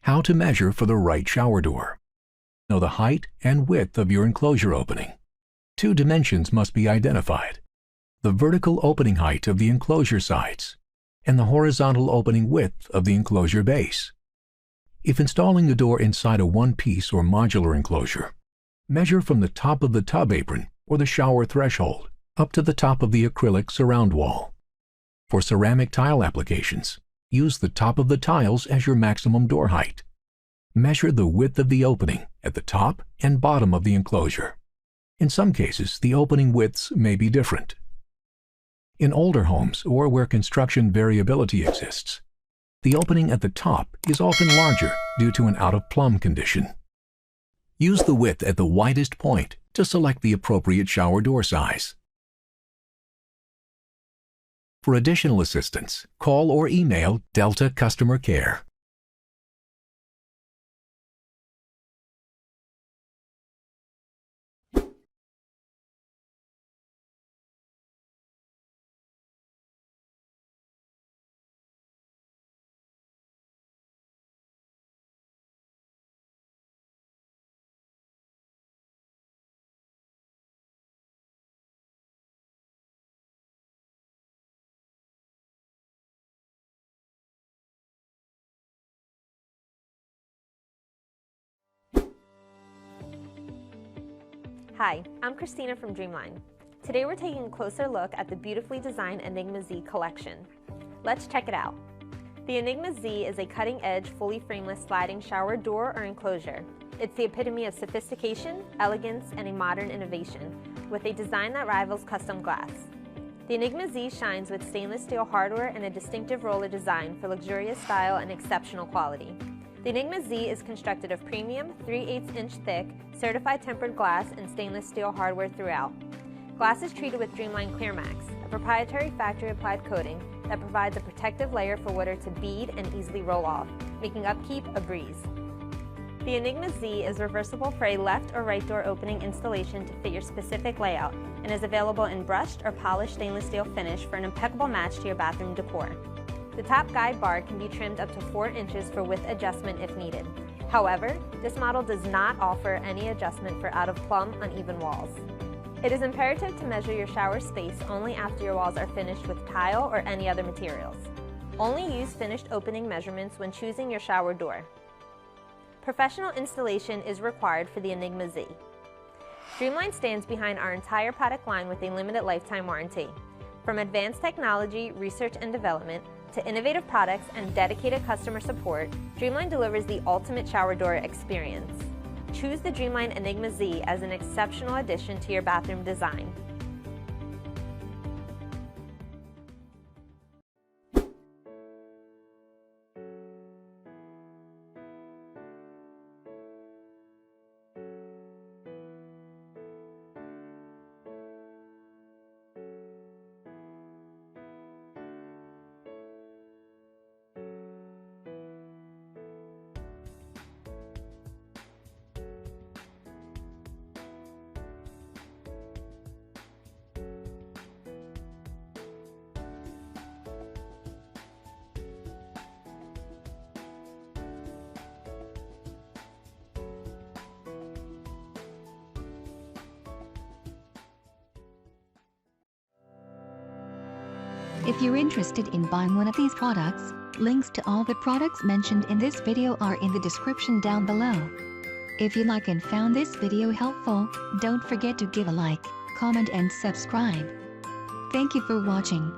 How to measure for the right shower door. Know the height and width of your enclosure opening. Two dimensions must be identified: the vertical opening height of the enclosure sides and the horizontal opening width of the enclosure base. If installing the door inside a one-piece or modular enclosure, measure from the top of the tub apron or the shower threshold up to the top of the acrylic surround wall. For ceramic tile applications, use the top of the tiles as your maximum door height. Measure the width of the opening at the top and bottom of the enclosure. In some cases, the opening widths may be different. In older homes or where construction variability exists, the opening at the top is often larger due to an out-of-plumb condition. Use the width at the widest point to select the appropriate shower door size. For additional assistance, call or email Delta Customer Care. Hi, I'm Christina from Dreamline. Today we're taking a closer look at the beautifully designed Enigma Z collection. Let's check it out. The Enigma Z is a cutting-edge, fully frameless sliding shower door or enclosure. It's the epitome of sophistication, elegance, and a modern innovation, with a design that rivals custom glass. The Enigma Z shines with stainless steel hardware and a distinctive roller design for luxurious style and exceptional quality. The Enigma Z is constructed of premium 3/8-inch thick, certified tempered glass and stainless steel hardware throughout. Glass is treated with Dreamline ClearMax, a proprietary factory-applied coating that provides a protective layer for water to bead and easily roll off, making upkeep a breeze. The Enigma Z is reversible for a left or right door opening installation to fit your specific layout and is available in brushed or polished stainless steel finish for an impeccable match to your bathroom decor. The top guide bar can be trimmed up to 4 inches for width adjustment if needed. However, this model does not offer any adjustment for out-of-plumb uneven walls. It is imperative to measure your shower space only after your walls are finished with tile or any other materials. Only use finished opening measurements when choosing your shower door. Professional installation is required for the Enigma Z. Dreamline stands behind our entire product line with a limited lifetime warranty. From advanced technology, research and development, to innovative products and dedicated customer support, Dreamline delivers the ultimate shower door experience. Choose the Dreamline Enigma Z as an exceptional addition to your bathroom design. If you're interested in buying one of these products, links to all the products mentioned in this video are in the description down below. If you like and found this video helpful, don't forget to give a like, comment and subscribe. Thank you for watching.